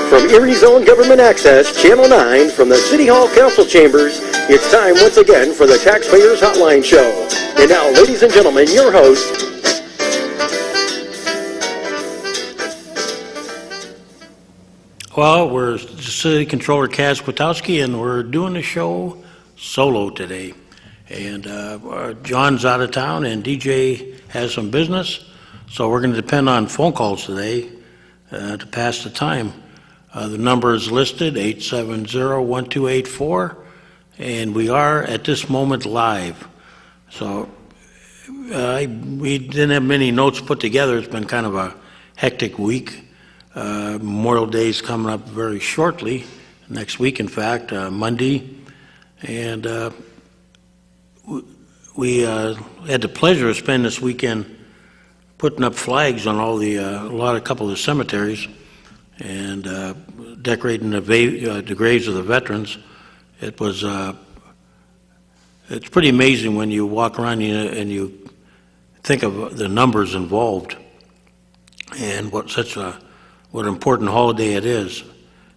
From Erie's own Government Access, Channel 9, from the City Hall Council Chambers, it's time once again for the Taxpayers Hotline Show. And now, ladies and gentlemen, your host. Well, we're City Controller Kaz Kwiatkowski, and we're doing the show solo today. And John's out of town, and DJ has some business, so we're going to depend on phone calls today to pass the time. The number is listed, 870-1284, and we are at this moment live. So we didn't have many notes put together. It's been kind of a hectic week. Memorial Day is coming up very shortly, next week in fact, Monday, and we had the pleasure of spending this weekend putting up flags on all the a couple of the cemeteries and decorating the graves of the veterans. It was it's pretty amazing when you walk around and you think of the numbers involved and what an important holiday it is.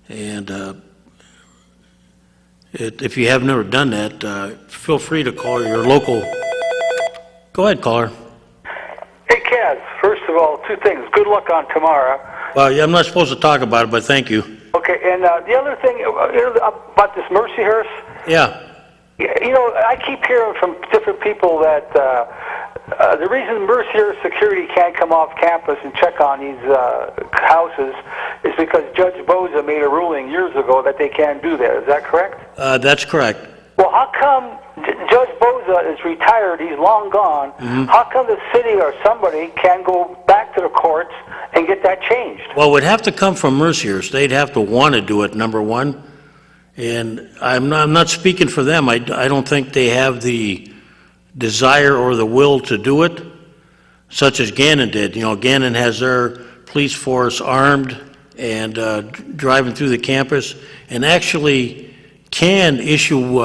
And if you have never done that, feel free to call your local. Go ahead, caller. Hey, Kaz, first of all, two things. Good luck on tomorrow. Well, yeah, I'm not supposed to talk about it, but thank you. Okay, and the other thing about this mercy hearse. Yeah. You know, I keep hearing from different people that the reason Mercy or security can't come off campus and check on these houses is because Judge Boza made a ruling years ago that they can't do that. Is that correct? That's correct. Well, how come Judge Boza is retired, he's long gone, how come the city or somebody can go back to the courts and get that changed? Well, it would have to come from Merciers. They'd have to want to do it, number one. And I'm not speaking for them. I don't think they have the desire or the will to do it, such as Gannon did. You know, Gannon has their police force armed and driving through the campus and actually can issue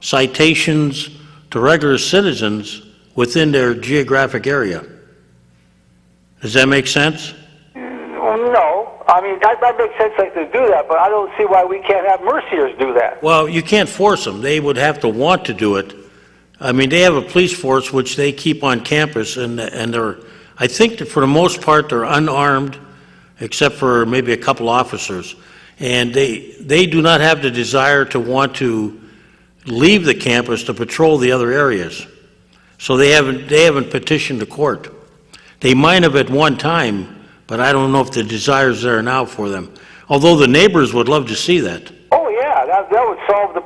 citations to regular citizens within their geographic area. Does that make sense? No. I mean, that makes sense like to do that, but I don't see why we can't have Merciers do that. Well, you can't force them. They would have to want to do it. I mean, they have a police force which they keep on campus, and they're, I think that for the most part, they're unarmed, except for maybe a couple officers. And they do not have the desire to want to leave the campus to patrol the other areas. So they haven't petitioned the court. They might have at one time, but I don't know if the desire's there now for them. Although the neighbors would love to see that. Oh yeah, that would solve a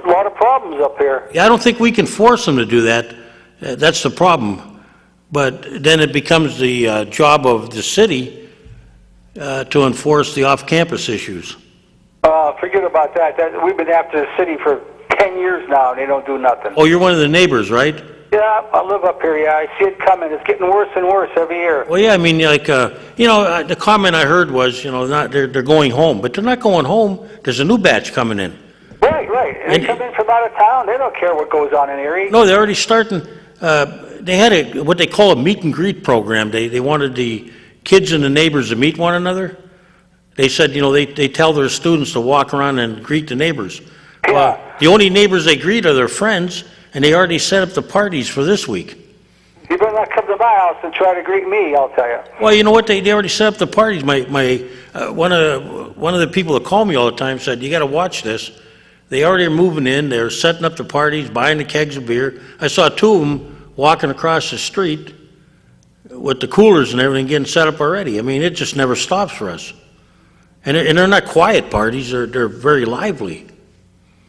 lot of problems up here. Yeah, I don't think we can force them to do that. That's the problem. But then it becomes the job of the city to enforce the off-campus issues. Forget about that. We've been after the city for 10 years now, and they don't do nothing. Oh, you're one of the neighbors, right? Yeah, I live up here, yeah. I see it coming. It's getting worse and worse every year. Well, yeah, I mean, like, the comment I heard was, they're going home. But they're not going home. There's a new batch coming in. Right. And they come in from out of town. They don't care what goes on in Erie. No, they're already starting. They had what they call a meet and greet program. They wanted the kids and the neighbors to meet one another. They said, they tell their students to walk around and greet the neighbors. Yeah. The only neighbors they greet are their friends, and they already set up the parties for this week. You better not come to my house and try to greet me, I'll tell you. Well, you know what? They already set up the parties. One of the people that call me all the time said, you got to watch this. They already are moving in. They're setting up the parties, buying the kegs of beer. I saw two of them walking across the street with the coolers and everything getting set up already. I mean, it just never stops for us. And they're not quiet parties. They're very lively.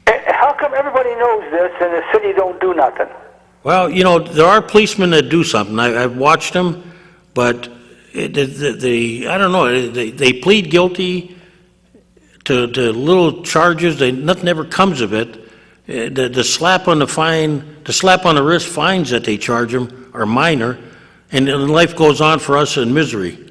How come everybody knows this and the city don't do nothing? Well, there are policemen that do something. I've watched them, but I don't know. They plead guilty to little charges. Nothing ever comes of it. The slap on the wrist fines that they charge them are minor, and life goes on for us in misery.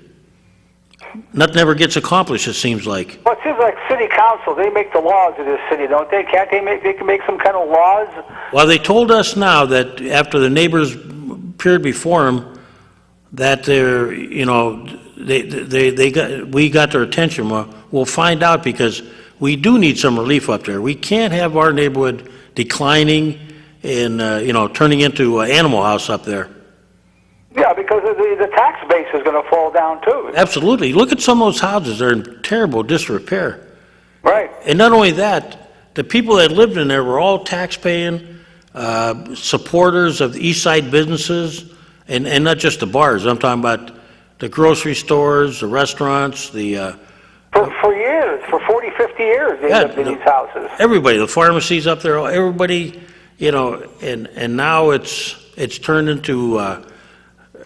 Nothing ever gets accomplished, it seems like. Well, it seems like city council, they make the laws of this city, don't they? Can't they can make some kind of laws? Well, they told us now that after the neighbors appeared before them, that we got their attention. Well, we'll find out because we do need some relief up there. We can't have our neighborhood declining and, turning into an animal house up there. Yeah, because the tax base is going to fall down too. Absolutely. Look at some of those houses. They're in terrible disrepair. Right. And not only that, the people that lived in there were all tax-paying, supporters of the East Side businesses, and not just the bars. I'm talking about the grocery stores, the restaurants, the... For years, for 40, 50 years, they lived in these houses. Everybody, the pharmacies up there, everybody, and now it's turned into...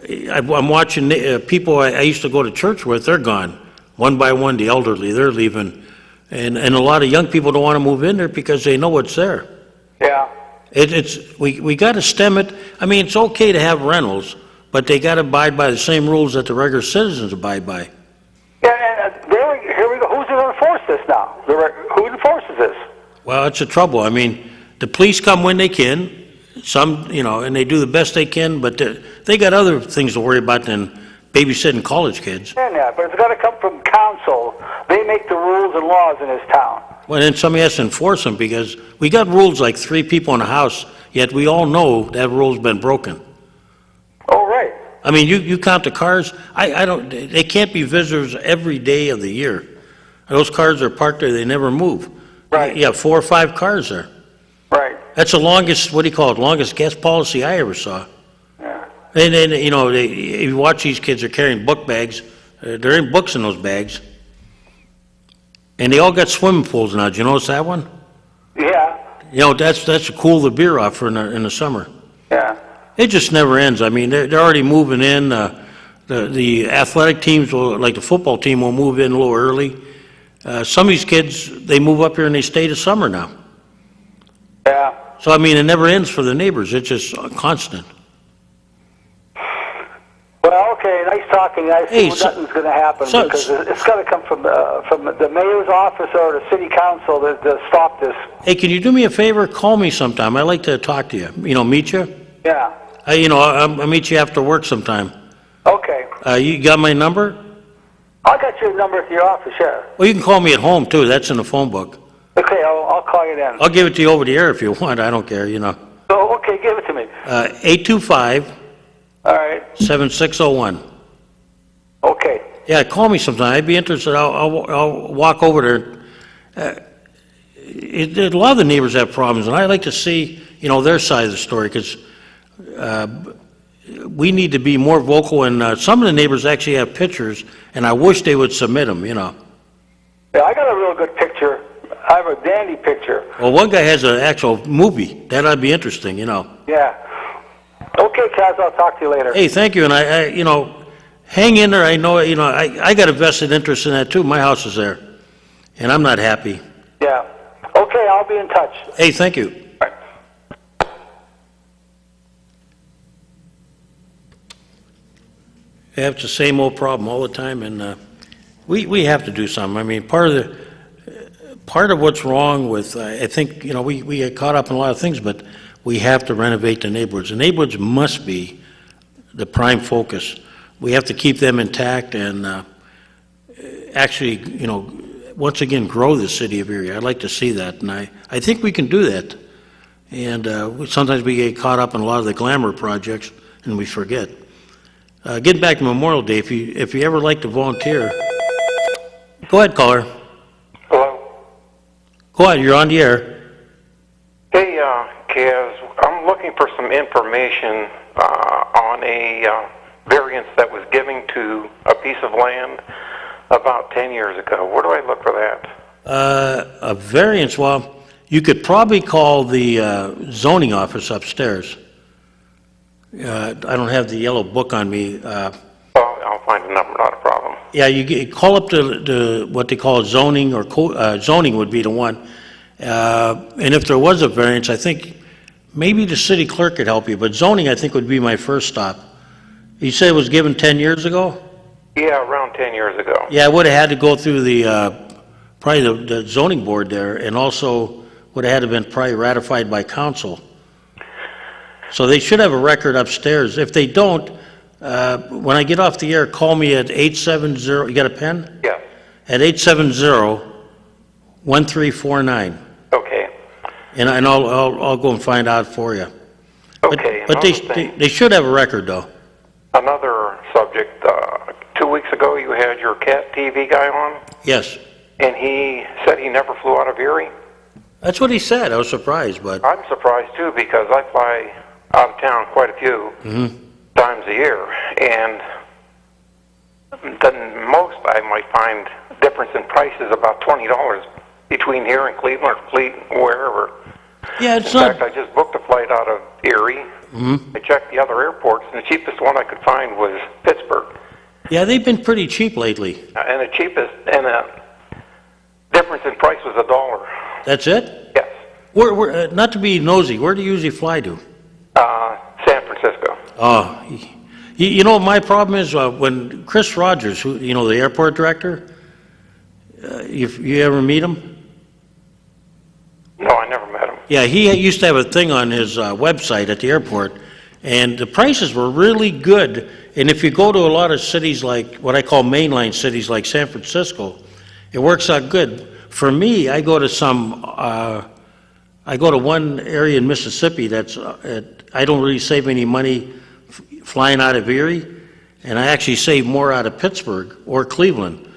I'm watching people I used to go to church with, they're gone. One by one, the elderly, they're leaving. And a lot of young people don't want to move in there because they know what's there. Yeah. We got to stem it. I mean, it's okay to have rentals, but they got to abide by the same rules that the regular citizens abide by. Yeah, and here we go. Who's going to enforce this now? Who enforces this? Well, it's a trouble. I mean, the police come when they can. Some, and they do the best they can, but they got other things to worry about than babysitting college kids. Yeah, but it's got to come from council. They make the rules and laws in this town. Well, then somebody has to enforce them because we got rules like 3 people in a house, yet we all know that rule's been broken. Oh, right. I mean, you count the cars. They can't be visitors every day of the year. Those cars are parked there, they never move. Right. You have 4 or 5 cars there. Right. That's the longest, longest gas policy I ever saw. Yeah. And then, if you watch these kids, they're carrying book bags. They're in books in those bags. And they all got swimming pools now. Did you notice that one? Yeah. That's to cool the beer off for in the summer. Yeah. It just never ends. I mean, they're already moving in. The athletic teams, like the football team, will move in a little early. Some of these kids, they move up here and they stay the summer now. Yeah. So, I mean, it never ends for the neighbors. It's just constant. Well, okay, nice talking. I see nothing's going to happen because it's got to come from the mayor's office or the city council to stop this. Hey, can you do me a favor? Call me sometime. I'd like to talk to you. Meet you. Yeah. I'll meet you after work sometime. Okay. You got my number? I got your number at your office, yeah. Well, you can call me at home, too. That's in the phone book. Okay, I'll call you then. I'll give it to you over the air if you want. I don't care, Oh, okay, give it to me. 825 All right. 7601. Okay. Yeah, call me sometime. I'd be interested. I'll walk over there. A lot of the neighbors have problems, and I like to see, their side of the story, because we need to be more vocal, and some of the neighbors actually have pictures, and I wish they would submit them, Yeah, I got a real good picture. I have a dandy picture. Well, one guy has an actual movie. That'd be interesting, Yeah. Okay, Kaz, I'll talk to you later. Hey, thank you, and I hang in there. I know, I got a vested interest in that, too. My house is there, and I'm not happy. Yeah. Okay, I'll be in touch. Hey, thank you. Bye. We have the same old problem all the time, and we have to do something. I mean, part of what's wrong with, I think, we get caught up in a lot of things, but we have to renovate the neighborhoods. The neighborhoods must be the prime focus. We have to keep them intact and actually, once again, grow the city of Erie. I'd like to see that, and I think we can do that. And sometimes we get caught up in a lot of the glamour projects, and we forget. Getting back to Memorial Day, if you ever like to volunteer, go ahead, caller. Hello? Go ahead, you're on the air. Hey, Kaz, I'm looking for some information on a variance that was given to a piece of land about 10 years ago. Where do I look for that? A variance, well, you could probably call the zoning office upstairs. I don't have the yellow book on me. Well, I'll find a number, not a problem. Yeah, you call up the what they call zoning, or zoning would be the one. And if there was a variance, I think maybe the city clerk could help you, but zoning, I think, would be my first stop. You said it was given 10 years ago? Yeah, around 10 years ago. Yeah, I would have had to go through probably the zoning board there, and also would have had to been probably ratified by council. So they should have a record upstairs. If they don't, when I get off the air, call me at 870, you got a pen? Yeah. At 870-1349. Okay. And I'll go and find out for you. Okay. But they should have a record, though. Another subject. 2 weeks ago, you had your cat TV guy on, Yes. and he said he never flew out of Erie. That's what he said. I was surprised, but I'm surprised too because I fly out of town quite a few times a year, and the most I might find difference in price is about $20 between here and Cleveland or wherever. yeah, it's In not. fact, I just booked a flight out of Erie. I checked the other airports, and the cheapest one I could find was Pittsburgh. Yeah, they've been pretty cheap lately. And the cheapest, and the difference in price was $1. That's it? Yes. Not to be nosy, where do you usually fly to? San Francisco. Oh, you know, my problem is when Chris Rogers, who, you know, the airport director, you ever meet him? No, I never met him. Yeah, he used to have a thing on his website at the airport, and the prices were really good. And if you go to a lot of cities like what I call mainline cities like San Francisco, it works out good. For me, I go to one area in Mississippi that's, I don't really save any money flying out of Erie, and I actually save more out of Pittsburgh or Cleveland.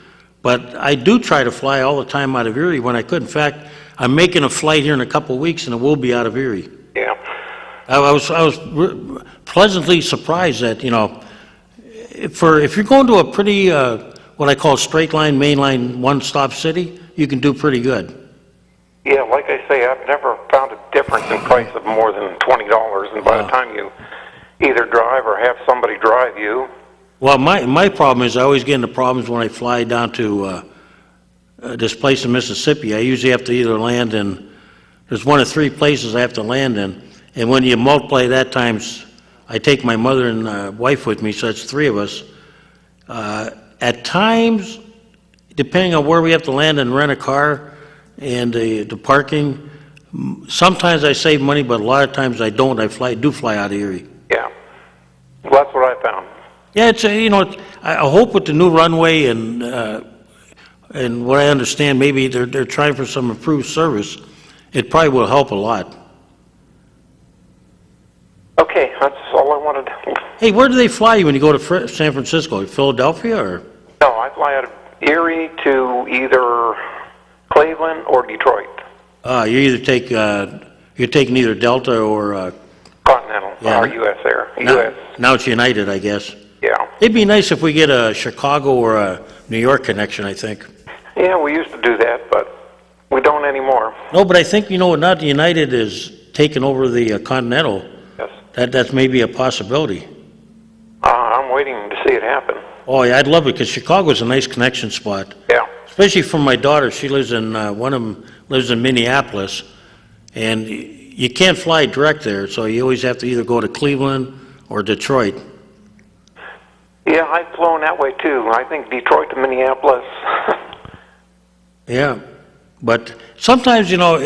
But I do try to fly all the time out of Erie when I could. In fact, I'm making a flight here in a couple of weeks, and it will be out of Erie. Yeah. I was pleasantly surprised that, you know, if you're going to a pretty, what I call straight line, mainline, one-stop city, you can do pretty good. Yeah, like I say, I've never found a difference in price of more than $20, and by the time you either drive or have somebody drive you. Well, my problem is I always get into problems when I fly down to this place in Mississippi. I usually have to either land in, there's one of three places I have to land in, and when you multiply that times, I take my mother and wife with me, so that's three of us. At times, depending on where we have to land and rent a car and the parking, sometimes I save money, but a lot of times I don't. I do fly out of Erie. Yeah. Well, that's what I found. Yeah, it's you know, I hope with the new runway and what I understand, maybe they're trying for some improved service. It probably will help a lot. Okay, that's all I wanted. Hey, where do they fly you when you go to San Francisco? Philadelphia or? No, I fly out of Erie to either Cleveland or Detroit. You're taking either Delta or Continental, or U.S. Air. U.S. Now it's United, I guess. Yeah. It'd be nice if we get a Chicago or a New York connection, I think. Yeah, we used to do that, but we don't anymore. No, but I think, you know, now the United is taking over the Continental. Yes. That's maybe a possibility. I'm waiting to see it happen. Oh, yeah, I'd love it because Chicago's a nice connection spot. Yeah. Especially for my daughter. She lives in, one of them lives in Minneapolis, and you can't fly direct there, so you always have to either go to Cleveland or Detroit. Yeah, I've flown that way too. I think Detroit to Minneapolis. Yeah, but sometimes, you know,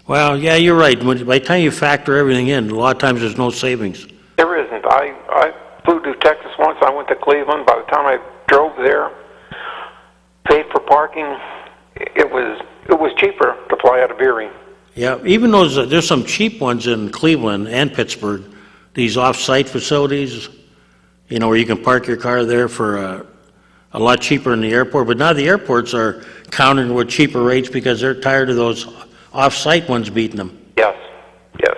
well, yeah, you're right. By the time you factor everything in, a lot of times there's no savings. There isn't. I flew to Texas once. I went to Cleveland. By the time I drove there, paid for parking, it was cheaper to fly out of Erie. Yeah, even there's some cheap ones in Cleveland and Pittsburgh, these off-site facilities, you know, where you can park your car there for a lot cheaper than the airport. But now the airports are countering with cheaper rates because they're tired of those off-site ones beating them. Yes, yes.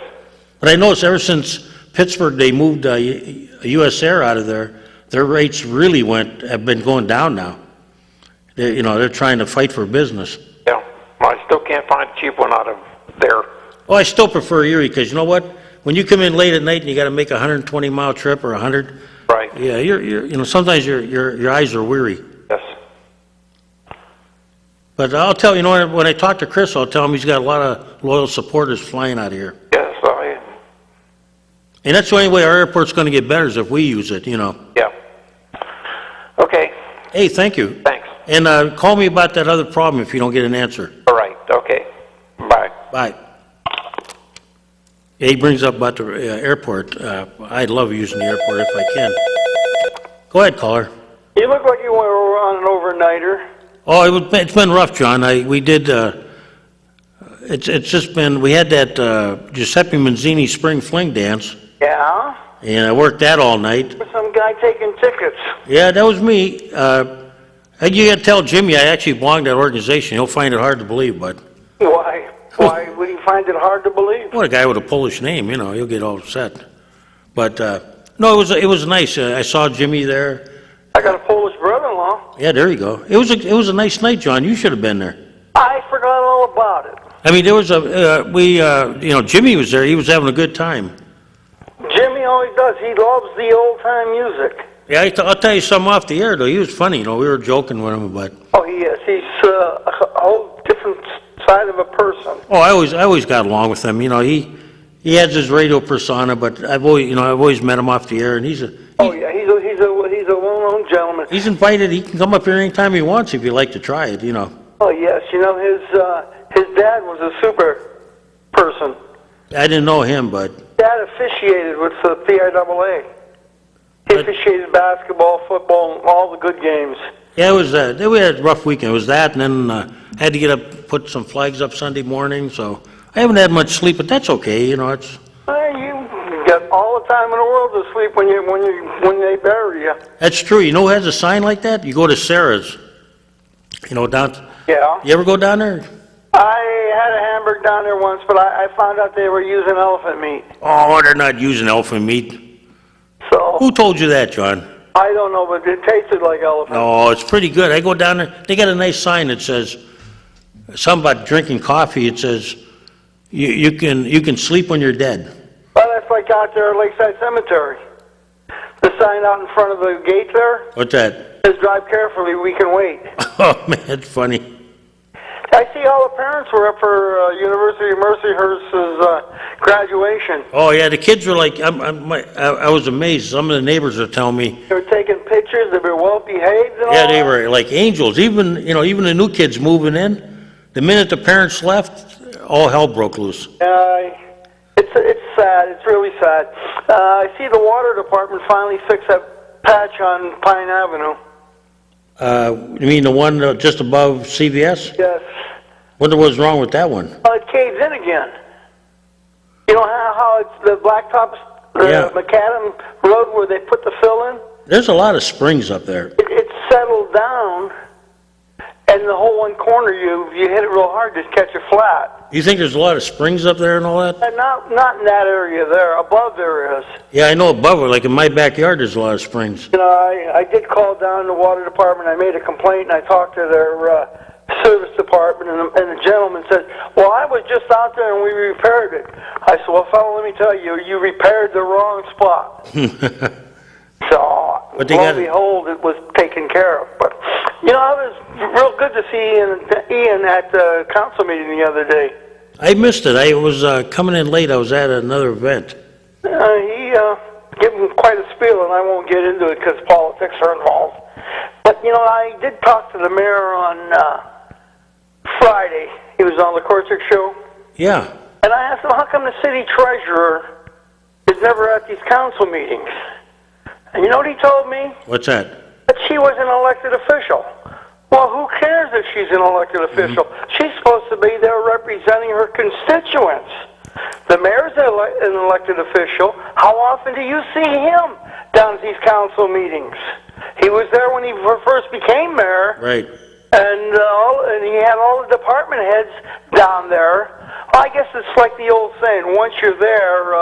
But I noticed ever since Pittsburgh, they moved U.S. Air out of there, their rates really have been going down now. They're trying to fight for business. Yeah, well, I still can't find a cheap one out of there. Oh, I still prefer Erie because you know what? When you come in late at night and you got to make a 120-mile trip or 100, right? Yeah, sometimes your eyes are weary. Yes. But I'll tell you, when I talk to Chris, I'll tell him he's got a lot of loyal supporters flying out of here. Yes, And that's the only way our airport's going to get better is if we use it, you know. Yeah. Okay. Hey, thank you. Thanks. And call me about that other problem if you don't get an answer. All right. Okay. Bye. Bye. Yeah, he brings up about the airport. I love using the airport if I can. Go ahead, caller. You look like you were on an overnighter. Oh, it's been rough, John. We did. It's just been. We had that Giuseppe Manzini Spring Fling dance, Yeah? and I worked that all night. There's some guy taking tickets. Yeah, that was me. And you got to tell Jimmy I actually belong to that organization. He'll find it hard to believe, but Why? Why would he find it hard to believe? what a guy with a Polish name, he'll get all upset. But no, it was nice. I saw Jimmy there. I got a Polish brother-in-law. Yeah, there you go. It was a nice night, John. You should have been there. I forgot all about it. I mean, there was Jimmy was there. He was having a good time. Jimmy always does. He loves the old-time music. Yeah, I'll tell you something off the air, though. He was funny, we were joking with him, but... Oh, he is. He's a whole different side of a person. Oh, I always got along with him. He has his radio persona, but I've always met him off the air, and he's a well-known gentleman. He's invited. He can come up here anytime he wants if you like to try it, Oh, yes. His dad was a super person. I didn't know him, but... Dad officiated with the PIAA. He officiated basketball, football, all the good games. Yeah, it was we had a rough weekend. It was that, and then had to get up, put some flags up Sunday morning, so I haven't had much sleep, but that's okay, it's... You got all the time in the world to sleep when they bury you. That's true. You know who has a sign like that? You go to Sarah's. Down... Yeah. You ever go down there? I had a hamburger down there once, but I found out they were using elephant meat. Oh, they're not using elephant meat. So Who told you that, John? I don't know, but it tasted like elephant. No, it's pretty good. I go down there. They got a nice sign that says something about drinking coffee. It says you can sleep when you're dead. Well, that's like out there at Lakeside Cemetery. The sign out in front of the gate there What's that? says, "Drive carefully, we can wait." Oh man, it's funny. I see all the parents were up for University of Mercyhurst's graduation. Oh yeah, the kids were like, I was amazed. Some of the neighbors are telling me. They were taking pictures. They were well behaved and all. Yeah, they were like angels. Even even the new kids moving in. The minute the parents left, all hell broke loose. It's sad. It's really sad. I see the water department finally fixed that patch on Pine Avenue. You mean the one just above CVS? Yes. Wonder what's wrong with that one. It caves in again. You know how it's the blacktops, the Macadam Road where they put the fill in? There's a lot of springs up there. It's settled down, and the whole one corner, you hit it real hard to catch it flat. You think there's a lot of springs up there and all that? Not in that area there. Above there is. Yeah, I know above it. Like in my backyard, there's a lot of springs. I did call down the water department. I made a complaint, and I talked to their service department, and the gentleman said, "Well, I was just out there and we repaired it." I said, "Well, fellow, let me tell you, you repaired the wrong spot." So, But lo and behold, it was taken care of. But it was real good to see Ian at the council meeting the other day. I missed it. I was coming in late. I was at another event. He gave him quite a spiel, and I won't get into it because politics are involved. But, I did talk to the mayor on Friday. He was on the Korchak show. Yeah. And I asked him, how come the city treasurer is never at these council meetings? And you know what he told me? What's that? That she was an elected official. Well, who cares if she's an elected official? She's supposed to be there representing her constituents. The mayor's an elected official. How often do you see him down at these council meetings? He was there when he first became mayor. Right. And he had all the department heads down there. Well, I guess it's like the old saying, once you're there,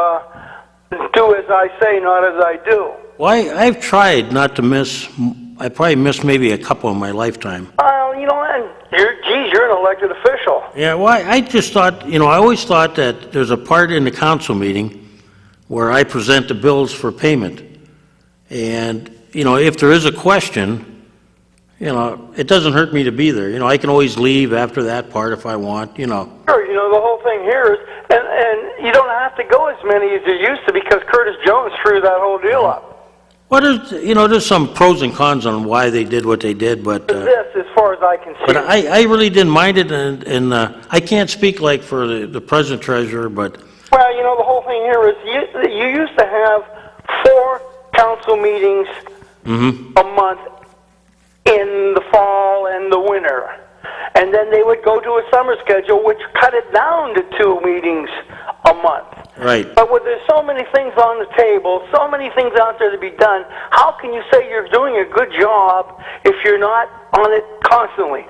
do as I say, not as I do. Well, I've tried not to miss. I probably missed maybe a couple in my lifetime. You're an elected official. Yeah, well, I just thought, I always thought that there's a part in the council meeting where I present the bills for payment. And, if there is a question, it doesn't hurt me to be there. I can always leave after that part if I want, Sure, the whole thing here is, and you don't have to go as many as you used to because Curtis Jones screwed that whole deal up. Well, there's some pros and cons on why they did what they did, but... as far as I can see. But I really didn't mind it, and I can't speak like for the present treasurer, but... Well, the whole thing thing here is you used to have 4 council meetings a month in the fall and the winter. And then they would go to a summer schedule, which cut it down to 2 meetings a month. Right. But with there's so many things on the table, so many things out there to be done, how can you say you're doing a good job if you're not on it constantly?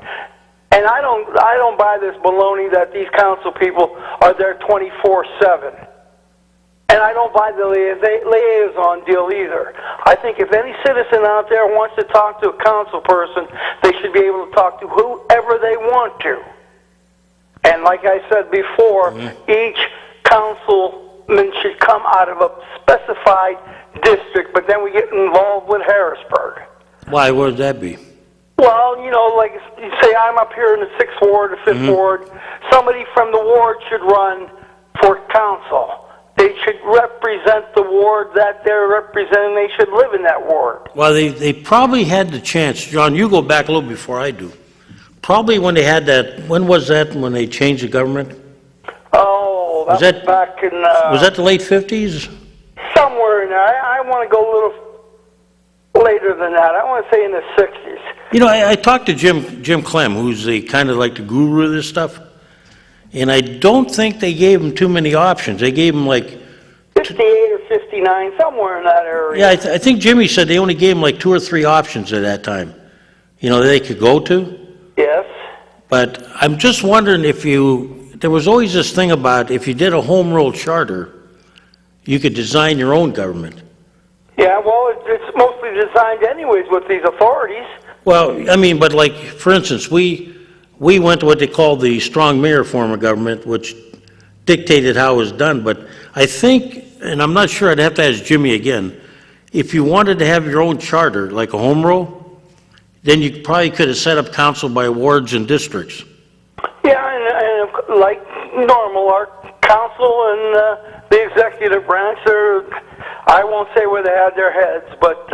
And I don't buy this baloney that these council people are there 24/7. And I don't buy the liaison deal either. I think if any citizen out there wants to talk to a council person, they should be able to talk to whoever they want to. And like I said before, each councilman should come out of a specified district, but then we get involved with Harrisburg. Why would that be? Well, you know, like you say, I'm up here in the 6th Ward or 5th Ward. Somebody from the ward should run for council. They should represent the ward that they're representing. They should live in that ward. Well, they probably had the chance. John, you go back a little before I do. Probably when they had that, when was that, when they changed the government? Oh, that was back in... was that the late 50s? Somewhere in there. I want to go a little later than that. I want to say in the 60s. You know, I talked to Jim Clem, who's the kind of like the guru of this stuff, and I don't think they gave him too many options. They gave him like 58 or 59, somewhere in that area. Yeah, I think Jimmy said they only gave him like 2 or 3 options at that time, you know, that they could go to. Yes. But I'm just wondering if there was always this thing about if you did a home rule charter, you could design your own government. Yeah, well, it's mostly designed anyways with these authorities. Well, I mean, but like, for instance, we went to what they call the strong mayor form of government, which dictated how it was done. But I think, and I'm not sure, I'd have to ask Jimmy again, if you wanted to have your own charter, like a home rule, then you probably could have set up council by wards and districts. Yeah, and like normal, our council and the executive branch, I won't say where they had their heads, but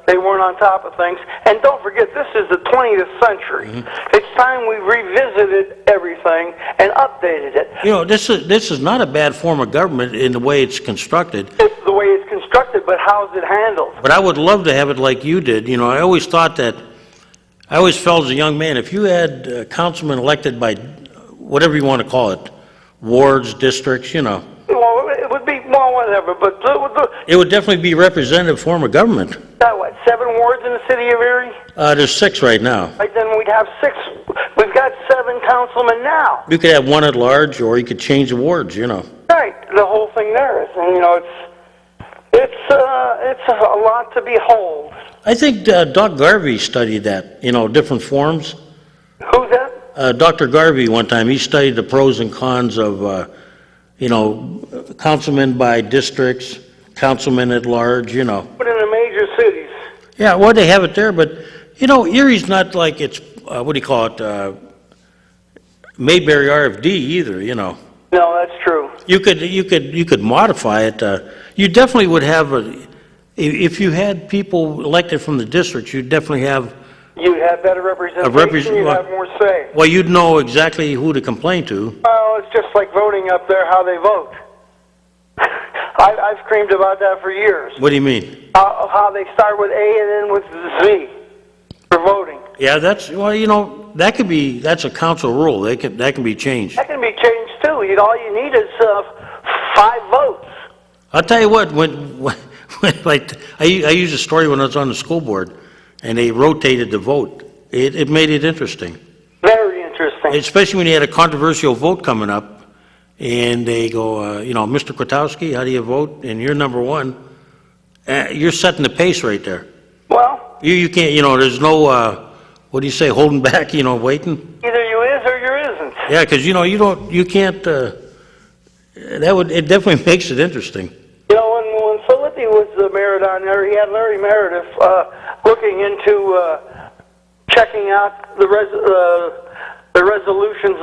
they weren't on top of things. And don't forget, this is the 20th century. It's time we revisited everything and updated it. You know, this is not a bad form of government in the way it's constructed. It's the way it's constructed, but how's it handled? But I would love to have it like you did. You know, I always felt as a young man, if you had a councilman elected by whatever you want to call it, wards, districts, you know. Well, it would be, well, whatever, but it would definitely be a representative form of government. What, 7 wards in the city of Erie? There's 6 right now. Right, then we'd have 6. We've got 7 councilmen now. You could have 1 at large, or you could change the wards, you know. Right, the whole thing there is, and you know, it's a lot to behold. I think Doc Garvey studied that, you know, different forms. Who's that? Dr. Garvey one time, he studied the pros and cons of, you know, councilmen by districts, councilmen at large, you know. But in the major cities. Yeah, well, they have it there, but, you know, Erie's not like it's, what do you call it, Mayberry RFD either, you know. No, that's true. You could modify it. You definitely would have if you had people elected from the districts, you'd definitely have. You'd have better representation. You'd have more say. Well, you'd know exactly who to complain to. Well, it's just like voting up there, how they vote. I've screamed about that for years. What do you mean? How they start with A and end with Z for voting. Yeah, well, you know, that's a council rule. That can be changed. That can be changed too. All you need is 5 votes. I'll tell you what. When like I used a story when I was on the school board, and they rotated the vote. It made it interesting. Very interesting. Especially when you had a controversial vote coming up, and they go, you know, Mr. Kwiatkowski, how do you vote? And you're number 1. You're setting the pace right there. Well, you can't, you know, there's no, what do you say, holding back, you know, waiting? Either you is or you isn't. Yeah, because, you know, you can't, it definitely makes it interesting. You know, when Philippi was the mayor down there, he had Larry Meredith looking into checking out the resolutions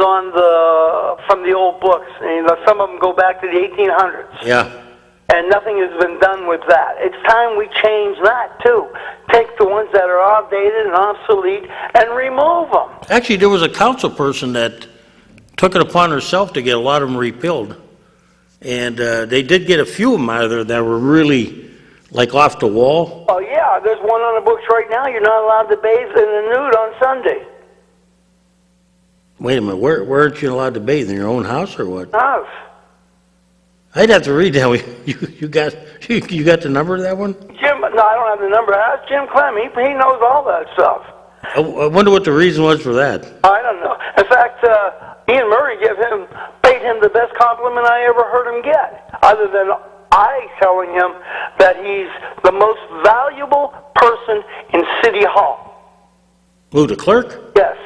from the old books. And, you know, some of them go back to the 1800s. Yeah. And nothing has been done with that. It's time we change that, too. Take the ones that are outdated and obsolete and remove them. Actually, there was a council person that took it upon herself to get a lot of them repealed. And they did get a few of them out of there that were really, like, off the wall. Oh, yeah, there's one on the books right now. You're not allowed to bathe in the nude on Sunday. Wait a minute, where aren't you allowed to bathe? In your own house or what? House. I'd have to read that. You got the number of that one? Jim, no, I don't have the number. Ask Jim Clem. He knows all that stuff. I wonder what the reason was for that. I don't know. In fact, Ian Murray paid him the best compliment I ever heard him get, other than I telling him that he's the most valuable person in City Hall. Who, the clerk? Yes.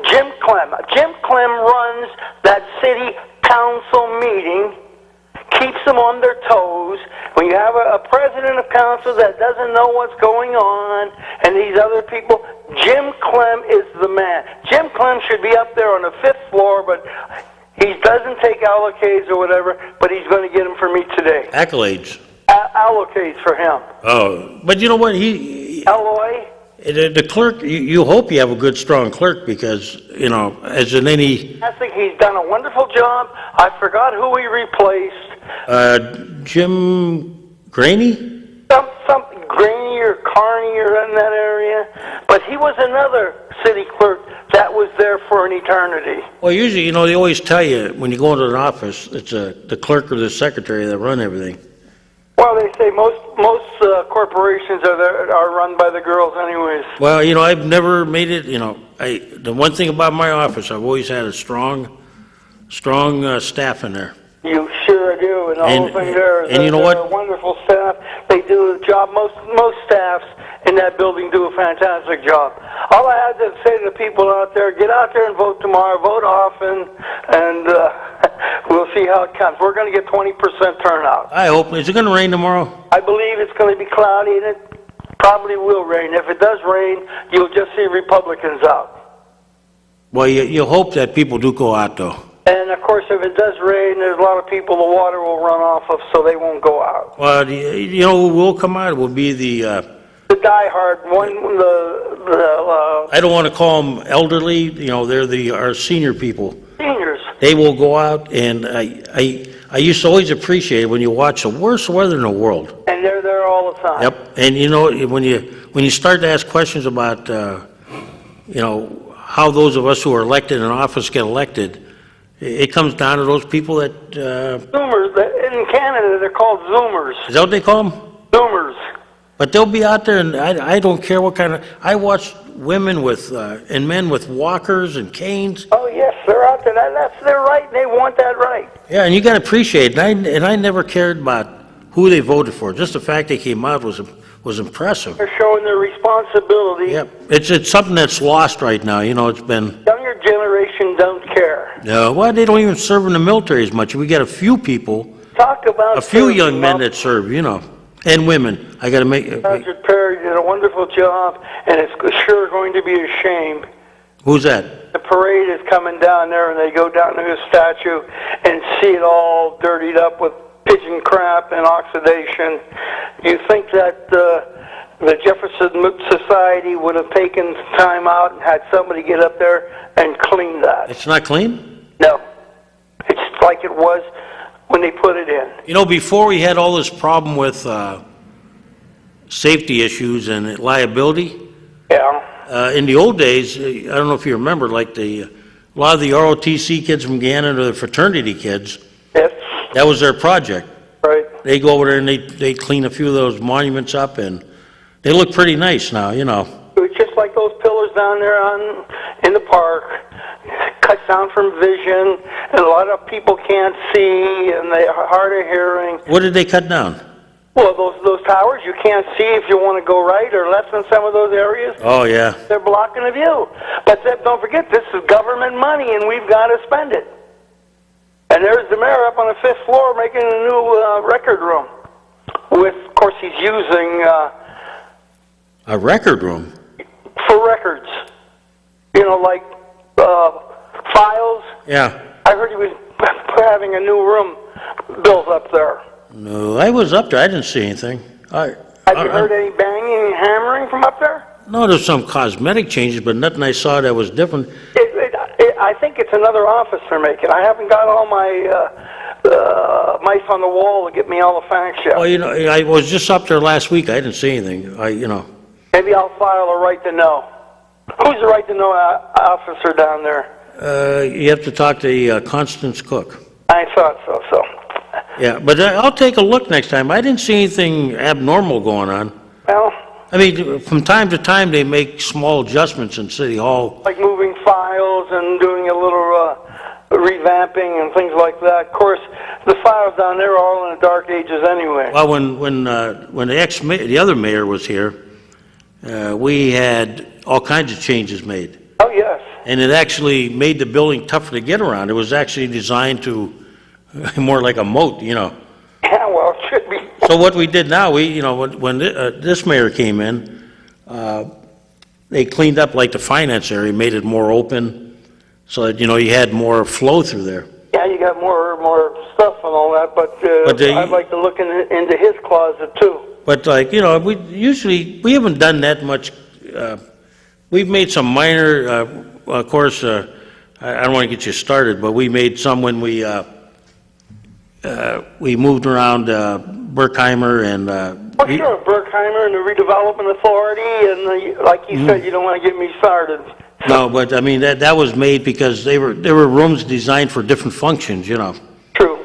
Jim Clem. Jim Clem runs that city council meeting, keeps them on their toes. When you have a president of council that doesn't know what's going on, and these other people, Jim Clem is the man. Jim Clem should be up there on the 5th floor, but he doesn't take allocates or whatever, but he's going to get them for me today. Accolades. Allocates for him. Oh, but you know what? Alloy? The clerk, you hope you have a good, strong clerk because, you know, as in any... I think he's done a wonderful job. I forgot who he replaced. Jim Graney? Something Graney or Carney or in that area. But he was another city clerk that was there for an eternity. Well, usually, you know, they always tell you when you go into an office, it's the clerk or the secretary that run everything. Well, they say most corporations are run by the girls anyways. Well, you know, I've never made it, you know, the one thing about my office, I've always had a strong staff in there. You sure do, and the whole thing there is you know what? a wonderful staff. They do a job. Most staffs in that building do a fantastic job. All I had to say to the people out there, get out there and vote tomorrow, vote often, and we'll see how it comes. We're going to get 20% turnout. I hope. Is it going to rain tomorrow? I believe it's going to be cloudy, and it probably will rain. If it does rain, you'll just see Republicans out. Well, you hope that people do go out, though. And, of course, if it does rain, there's a lot of people the water will run off of, so they won't go out. Well, you know who will come out? It will be the diehard one, I don't want to call them elderly, you know, they're our senior people. Seniors. They will go out, and I used to always appreciate it when you watch the worst weather in the world. And they're there all the time. Yep, and you know, when you start to ask questions about, you know, how those of us who are elected in office get elected, it comes down to those people that... Zoomers. In Canada, they're called Zoomers. Is that what they call them? Zoomers. But they'll be out there, and I don't care what kind of... I watch women with, and men with walkers and canes. Oh, yes, they're out there. That's their right, and they want that right. Yeah, and you got to appreciate it. And I never cared about who they voted for. Just the fact they came out was impressive. They're showing their responsibility. Yeah, it's something that's lost right now. You know, it's been... Younger generation don't care. No, well, they don't even serve in the military as much. We got a few people, Talk about a few serving young men up. that serve, you know, and women. I got to make... Sergeant Perry did a wonderful job, and it's sure going to be a shame. Who's that? The parade is coming down there, and they go down to his statue and see it all dirtied up with pigeon crap and oxidation. You think that the Jefferson Society would have taken time out and had somebody get up there and clean that? It's not clean? No. It's like it was when they put it in. You know, before we had all this problem with safety issues and liability, Yeah. in the old days, I don't know if you remember, like a lot of the ROTC kids from Gannon or the fraternity kids, Yes. that was their project. Right. They go over there and they clean a few of those monuments up, and they look pretty nice now, you know. It's just like those pillars down there in the park. Cuts down from vision, and a lot of people can't see, and they are hard of hearing. What did they cut down? Well, those towers, you can't see if you want to go right or left in some of those areas. Oh, yeah. They're blocking the view. But don't forget, this is government money, and we've got to spend it. And there's the mayor up on the 5th floor making a new record room. Of course, he's using... A record room? for records. You know, like files. Yeah. I heard he was having a new room built up there. No, I was up there. I didn't see anything. Have you heard any banging and hammering from up there? No, there's some cosmetic changes, but nothing I saw that was different. I think it's another office they're making. I haven't got all my mice on the wall to get me all the facts yet. Well, I was just up there last week. I didn't see anything. Maybe I'll file a right to know. Who's the right to know officer down there? You have to talk to Constance Cook. I thought so. Yeah, but I'll take a look next time. I didn't see anything abnormal going on. Well, I mean, from time to time, they make small adjustments in City Hall. like moving files and doing a little revamping and things like that. Of course, the files down there are all in the dark ages anyway. Well, when the other mayor was here, we had all kinds of changes made. Oh, yes. And it actually made the building tougher to get around. It was actually designed to, more like a moat, Yeah, well, it should be. So what we did now, when this mayor came in, they cleaned up like the finance area, made it more open, so that, you had more flow through there. Yeah, you got more stuff and all that, but I'd like to look into his closet too. But we haven't done that much. We've made some minor, of course, I don't want to get you started, but we made some when we moved around Berkheimer and... Sure, Berkheimer and the Redevelopment Authority, and like you said, you don't want to get me started. No, but I mean, that was made because they were rooms designed for different functions, True.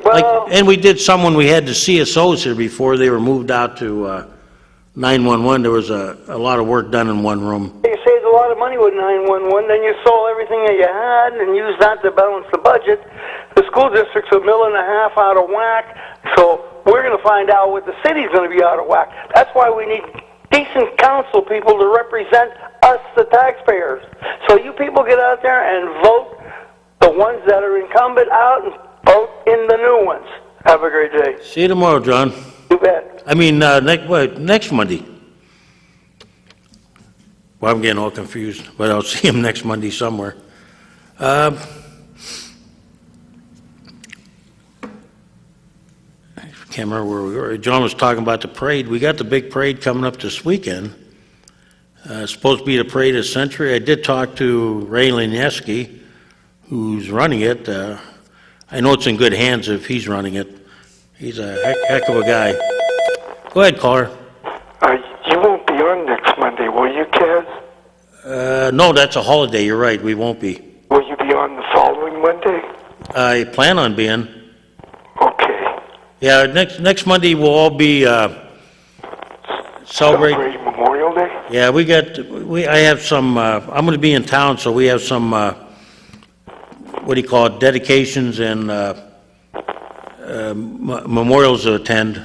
Well, and we did some when we had the CSOs here before they were moved out to 911. There was a lot of work done in one room. you saved a lot of money with 911, then you sold everything that you had and used that to balance the budget. The school district's $1.5 million out of whack, so we're going to find out what the city's going to be out of whack. That's why we need decent council people to represent us, the taxpayers. So you people get out there and vote the ones that are incumbent out and vote in the new ones. Have a great day. See you tomorrow, John. You bet. I mean, next Monday. Well, I'm getting all confused, but I'll see him next Monday somewhere. Can't remember where we were. John was talking about the parade. We got the big parade coming up this weekend. It's supposed to be the parade of the century. I did talk to Ray Lineski, who's running it. I know it's in good hands if he's running it. He's a heck of a guy. Go ahead, caller. You won't be on next Monday, will you, Kaz? No, that's a holiday. You're right. We won't be. Will you be on the following Monday? I plan on being. Okay. Yeah, next Monday we'll all be Celebrating Memorial Day? Yeah, I have some, I'm going to be in town, so we have some, what do you call it, dedications and memorials to attend.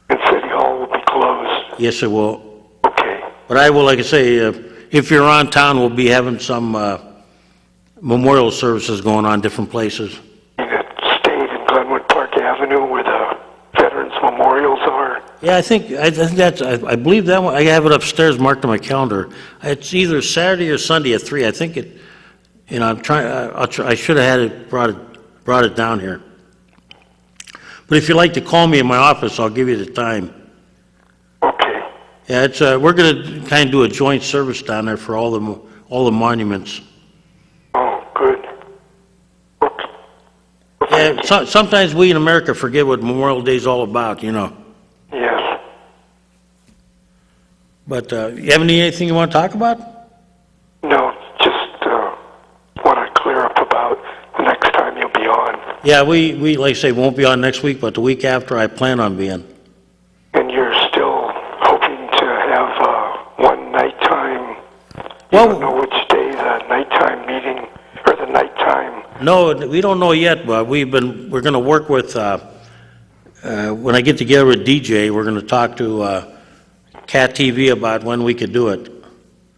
And City Hall will be closed? Yes, it will. Okay. But I will, like I say, if you're on town, we'll be having some memorial services going on different places. That stayed in Glenwood Park Avenue where the Veterans Memorials are? Yeah, I think that's, I believe that one, I have it upstairs marked on my calendar. It's either Saturday or Sunday at 3. I think it, I'm trying, I should have had it, brought it down here. But if you'd like to call me in my office, I'll give you the time. Okay. Yeah, it's, we're gonna kind of do a joint service down there for all the monuments. Oh, good. Okay. Yeah, sometimes we in America forget what Memorial Day is all about, Yes. But, you have anything you want to talk about? No, just want to clear up about the next time you'll be on. Yeah, we like I say, won't be on next week, but the week after I plan on being. And you're still hoping to have one nighttime, Well, you don't know which day the nighttime meeting, or the nighttime... No, we don't know yet, but we're going to work with, when I get together with DJ, we're going to talk to Cat TV about when we could do it.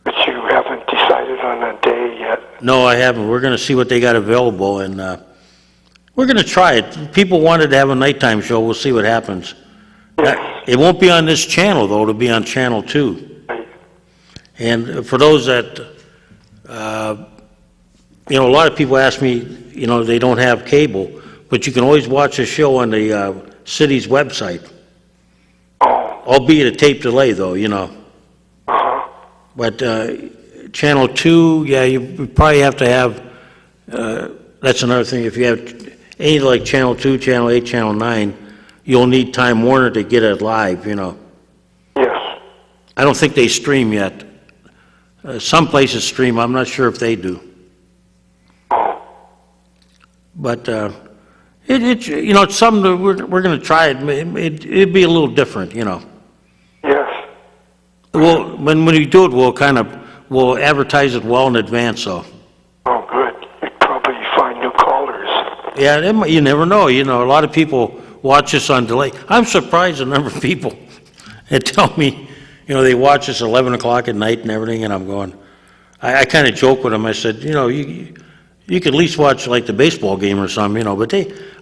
But you haven't decided on a day yet? No, I haven't. We're going to see what they got available, and we're going to try it. People wanted to have a nighttime show. We'll see what happens. Yes. It won't be on this channel, though. It'll be on Channel 2. Right. And for those that, a lot of people ask me, they don't have cable, but you can always watch a show on the city's website. Oh. Albeit a tape delay, though, Uh-huh. But Channel 2, yeah, you probably have to have, that's another thing, if any like Channel 2, Channel 8, Channel 9, you'll need Time Warner to get it live, you know. Yes. I don't think they stream yet. Some places stream, I'm not sure if they do. Oh, But you know, it's something that we're going to try it. It'd be a little different, you know. yes. Well, when you do it, we'll advertise it well in advance, so. Oh, good. You'd probably find new callers. Yeah, you never know. You know, a lot of people watch us on delay. I'm surprised the number of people that tell me, you know, they watch us 11 o'clock at night and everything, and I'm going, I kind of joke with them. I said, you know, you could at least watch like the baseball game or something, you know, but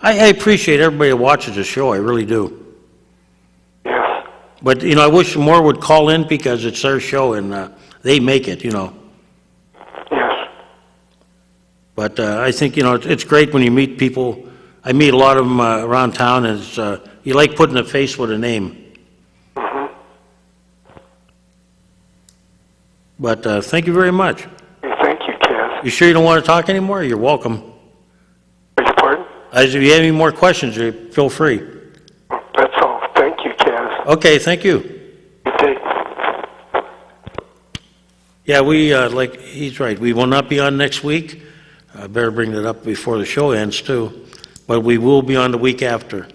I appreciate everybody that watches the show. I really do. Yes. But, you know, I wish more would call in because it's their show and they make it, you know. Yes. But I think, you know, it's great when you meet people. I meet a lot of them around town, and you like putting a face with a name. Mm-hmm. But thank you very much. Thank you, Kaz. You sure you don't want to talk anymore? You're welcome. Beg your pardon? If you have any more questions, feel free. That's all. Thank you, Kaz. Okay, thank you. Good day. Yeah, like he's right. We will not be on next week. I better bring that up before the show ends too. But we will be on the week after.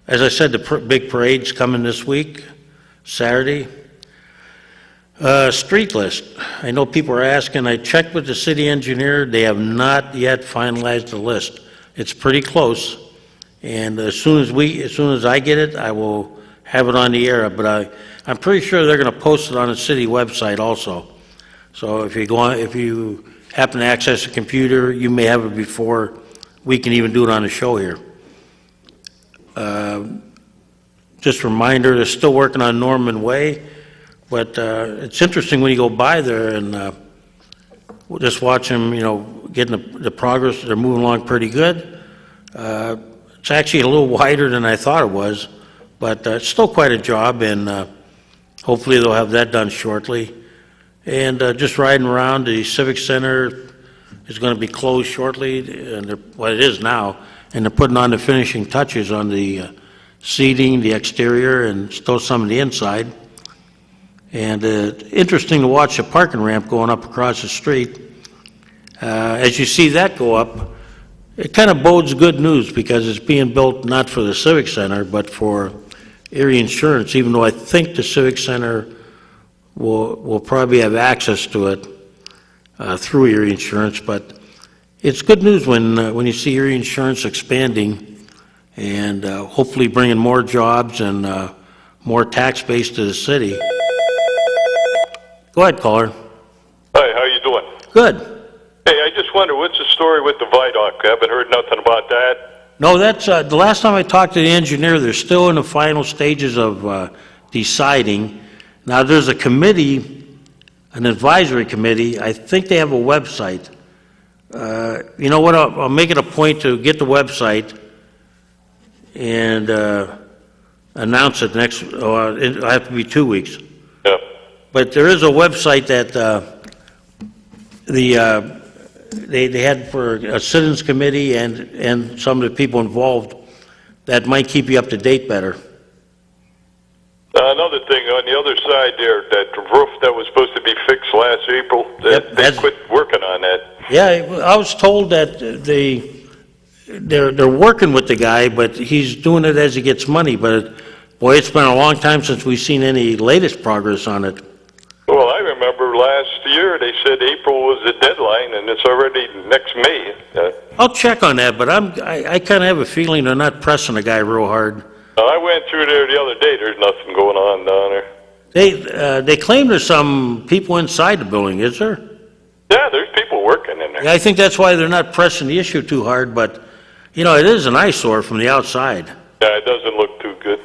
As I said, the big parade's coming this week, Saturday. Street list. I know people are asking. I checked with the city engineer. They have not yet finalized the list. It's pretty close. And as soon as I get it, I will have it on the air. But I'm pretty sure they're going to post it on the city website also. So if you happen to access a computer, you may have it before we can even do it on the show here. Just a reminder, they're still working on Norman Way, but it's interesting when you go by there and just watch them, you know, getting the progress. They're moving along pretty good. It's actually a little wider than I thought it was, but it's still quite a job, and hopefully they'll have that done shortly. And just riding around, the Civic Center is going to be closed shortly, and it is now, and they're putting on the finishing touches on the seating, the exterior, and still some of the inside. And interesting to watch the parking ramp going up across the street. As you see that go up, it kind of bodes good news because it's being built not for the Civic Center, but for Erie Insurance, even though I think the Civic Center will probably have access to it through Erie Insurance. But it's good news when you see Erie Insurance expanding and hopefully bringing more jobs and more tax base to the city. Go ahead, caller. Hi, how you doing? Good. Hey, I just wonder, what's the story with the viaduct? I haven't heard nothing about that. No, that's the last time I talked to the engineer. They're still in the final stages of deciding. Now, there's a committee, an advisory committee. I think they have a website. You know what? I'll make it a point to get the website and announce it next. It'll have to be 2 weeks. Yeah. But there is a website that they had for a citizens committee and some of the people involved that might keep you up to date better. Another thing, on the other side there, that roof that was supposed to be fixed last April, they quit working on that. Yeah, I was told that they're working with the guy, but he's doing it as he gets money. But boy, it's been a long time since we've seen any latest progress on it. Well, I remember last year they said April was the deadline, and it's already next May. I'll check on that, but I kind of have a feeling they're not pressing the guy real hard. I went through there the other day. There's nothing going on down there. They claim there's some people inside the building, is there? Yeah, there's people working in there. Yeah, I think that's why they're not pressing the issue too hard, but, you know, it is an eyesore from the outside. Yeah, it doesn't look too good.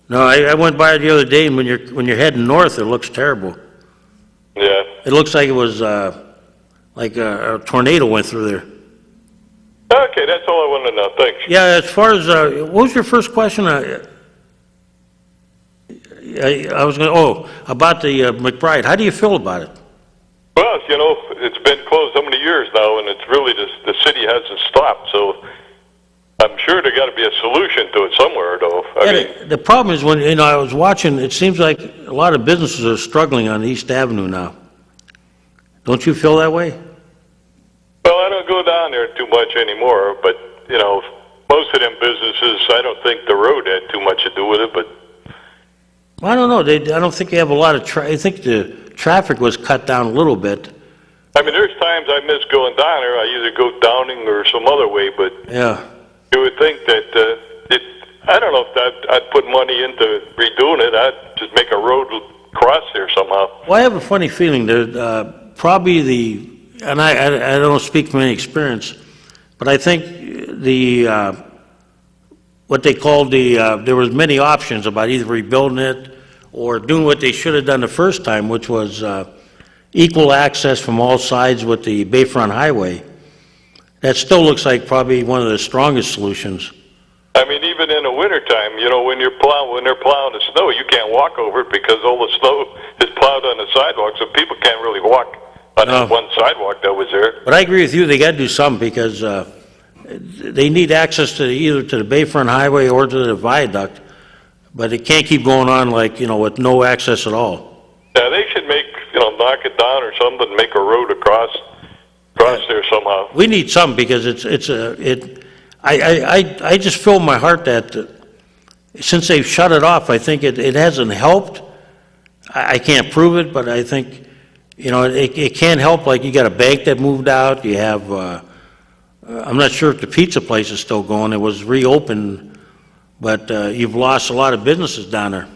No, I went by it the other day, and when you're heading north, it looks terrible. Yeah. It looks like it was like a tornado went through there. Okay, that's all I want to know. Thanks. Yeah, as far as, what was your first question? I was going about the McBride. How do you feel about it? Well, you know, it's been closed so many years now, and it's really the city hasn't stopped. So I'm sure there got to be a solution to it somewhere, though. I mean, The problem is when, I was watching, it seems like a lot of businesses are struggling on East Avenue now. Don't you feel that way? well, I don't go down there too much anymore, but, most of them businesses, I don't think the road had too much to do with it, but I don't know. I don't think they have a lot of I think the traffic was cut down a little bit. I mean, there's times I miss going down there. I either go Downing or some other way, but Yeah. you would think that I don't know if I'd put money into redoing it. I'd just make a road cross there somehow. Well, I have a funny feeling that probably and I don't speak from any experience, but I think what they called there was many options about either rebuilding it or doing what they should have done the first time, which was equal access from all sides with the Bayfront Highway. That still looks like probably one of the strongest solutions. I mean, even in the wintertime, when they're plowing the snow, you can't walk over it because all the snow is plowed on the sidewalk, so people can't really walk on that one sidewalk that was there. But I agree with you, they got to do something because they need access to either to the Bayfront Highway or to the viaduct, but it can't keep going on like, with no access at all. Yeah, they should knock it down or something, make a road across there somehow. We need something because I just feel in my heart that since they've shut it off, I think it hasn't helped. I can't prove it, but I think, it can't help. Like you got a bank that moved out, you have, I'm not sure if the pizza place is still going, it was reopened, but you've lost a lot of businesses down there.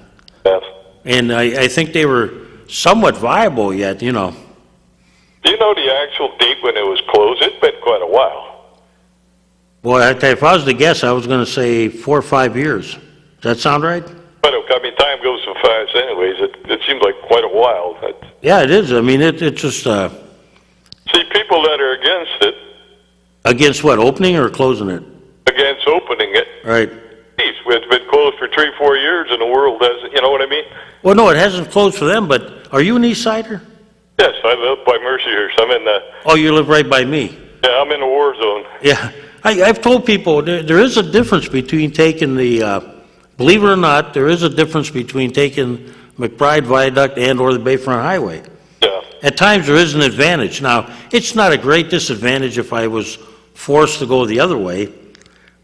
Yes. And I think they were somewhat viable yet, Do you know the actual date when it was closed? It's been quite a while. Boy, if I was to guess, I was going to say 4 or 5 years. Does that sound right? But I mean, time goes so fast anyways. It seems like quite a while. Yeah, it is. I mean, it's just... See, people that are against it... Against what, opening or closing it? Against opening it. Right. It's been closed for 3-4 years and the world hasn't, you know what I mean? Well, no, it hasn't closed for them, but are you an East Sider? Yes, I live by Mercyhurst. I'm in the... Oh, you live right by me. Yeah, I'm in the war zone. Yeah. I've told people there is a difference between taking believe it or not, there is a difference between taking McBride Viaduct and or the Bayfront Highway. Yeah. At times there is an advantage. Now, it's not a great disadvantage if I was forced to go the other way,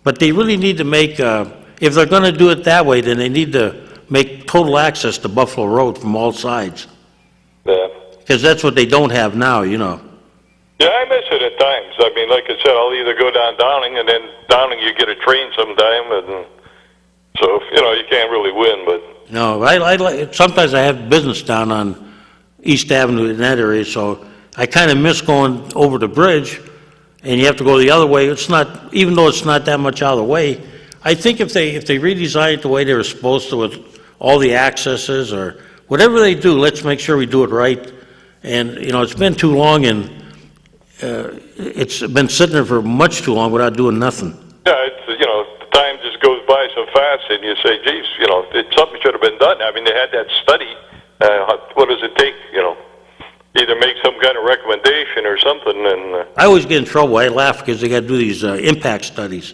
but they really need to make, if they're going to do it that way, then they need to make total access to Buffalo Road from all sides. Yeah. Because that's what they don't have now, Yeah, I miss it at times. I mean, like I said, I'll either go down Downing, and then Downing you get a train sometime, and so, you can't really win, but... No, sometimes I have business down on East Avenue in that area, so I kind of miss going over the bridge, and you have to go the other way. It's not, even though it's not that much out of the way, I think if they redesign it the way they were supposed to with all the accesses or whatever they do, let's make sure we do it right. And, it's been too long, and it's been sitting there for much too long without doing nothing. Yeah, the time just goes by so fast, and you say, geez, something should have been done. I mean, they had that study. What does it take, either make some kind of recommendation or something, and... I always get in trouble. I laugh because they got to do these impact studies.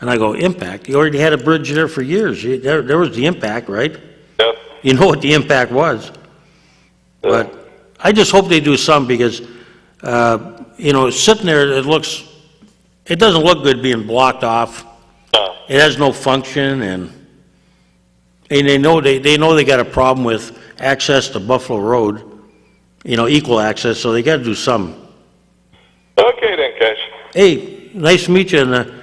And I go, impact? You already had a bridge there for years. There was the impact, right? Yeah. You know what the impact was. But I just hope they do some because, sitting there, it doesn't look good being blocked off. No. It has no function, and they know they got a problem with access to Buffalo Road, equal access, so they got to do some. Okay then, Cash. Hey, nice to meet you, and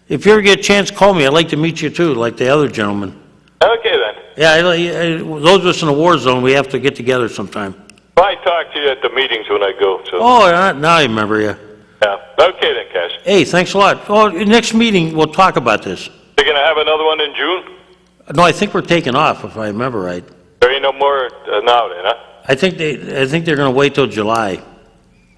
if you ever get a chance, call me. I'd like to meet you too, like the other gentleman. Okay then. Yeah, those of us in the war zone, we have to get together sometime. I talk to you at the meetings when I go, so... Oh, now I remember you. Yeah. Okay then, Cash. Hey, thanks a lot. Oh, next meeting, we'll talk about this. You're going to have another one in June? No, I think we're taking off, if I remember right. There ain't no more now then, huh? I think they're going to wait till July.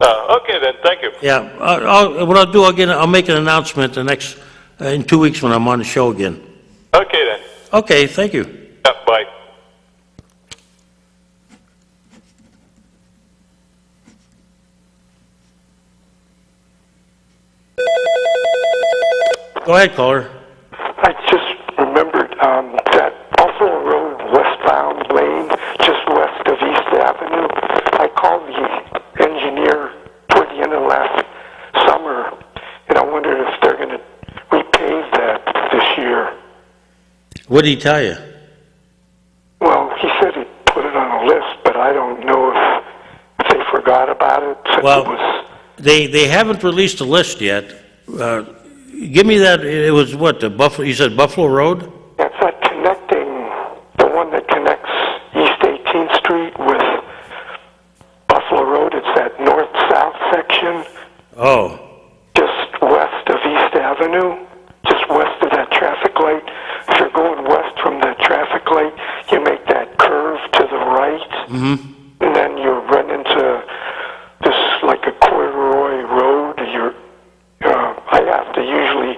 Okay then, thank you. Yeah, what I'll do, I'll make an announcement in 2 weeks when I'm on the show again. Okay then. Okay, thank you. Yeah, bye. Go ahead, caller. I just remembered that Buffalo Road westbound lane, just west of East Avenue. I called the engineer toward the end of last summer, and I wondered if they're going to repave that this year. What did he tell you? Well, he said he put it on a list, but I don't know if they forgot about it. Since Well, it was, they haven't released a list yet. Give me that, it was what, the Buffalo, you said Buffalo Road? it's like connecting, the one that connects East 18th Street with Buffalo Road. It's that north-south section, Oh, just west of East Avenue, just west of that traffic light. If you're going west from the traffic light, you make that curve to the right, and then you run into this like a corduroy road. I have to usually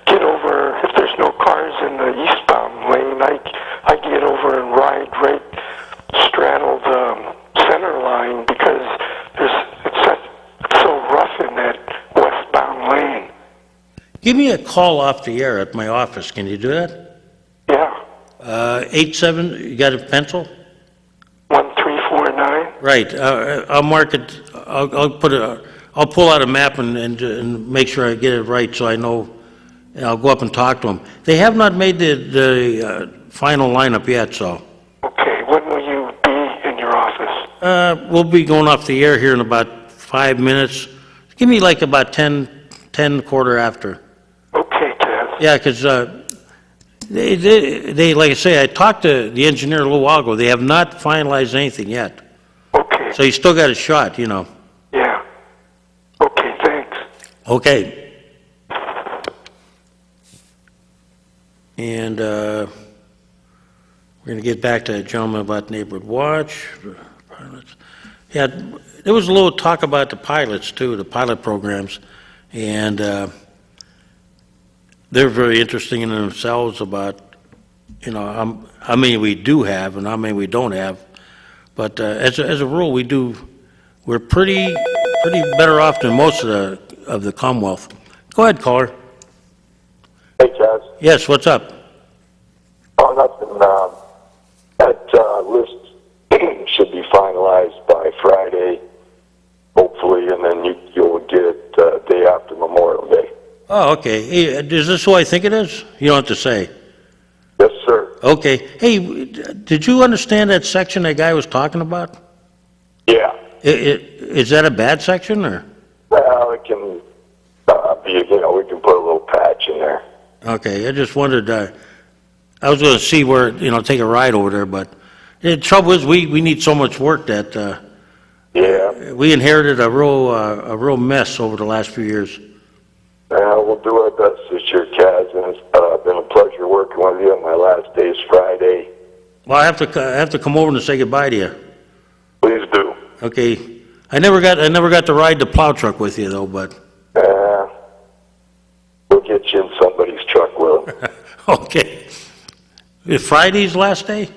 get over, if there's no cars in the eastbound lane, I get over and ride right, straddle the center line because it's so rough in that westbound lane. give me a call off the air at my office, can you do that? Yeah, 87, you got a pencil? 1349. Right, I'll mark it, I'll pull out a map and make sure I get it right so I know, and I'll go up and talk to them. They have not made the final lineup yet, so. Okay, when will you be in your office? We'll be going off the air here in about 5 minutes. Give me like about 10 quarter after. Okay, Taz. Yeah, because they, like I say, I talked to the engineer a little while ago. They have not finalized anything yet. Okay, So you still got a shot, you know. yeah. Okay, thanks. Okay. And we're going to get back to that gentleman about Neighborhood Watch. Pilots. Yeah, there was a little talk about the pilots too, the pilot programs, and they're very interesting in themselves about, you know, how many we do have and how many we don't have. But as a rule, we're pretty better off than most of the Commonwealth. Go ahead, caller. Hey, Chaz. Yes, what's up? Oh, nothing. That list should be finalized by Friday, hopefully, and then you'll get it day after Memorial Day. Oh, okay. Hey, is this who I think it is? You don't have to say. Yes, sir. Okay. Hey, did you understand that section that guy was talking about? Yeah. Is that a bad section, or? Well, it can be, we can put a little patch in there. Okay, I just wondered, I was going to see where, take a ride over there, but the trouble is, we need so much work that, Yeah. we inherited a real mess over the last few years. We'll do our best this year, Chaz, and it's been a pleasure working with you. My last day is Friday. Well, I have to come over and say goodbye to you. Please do. Okay. I never got to ride the plow truck with you though, but. We'll get you in somebody's truck, Will. Okay. Is Friday's last day?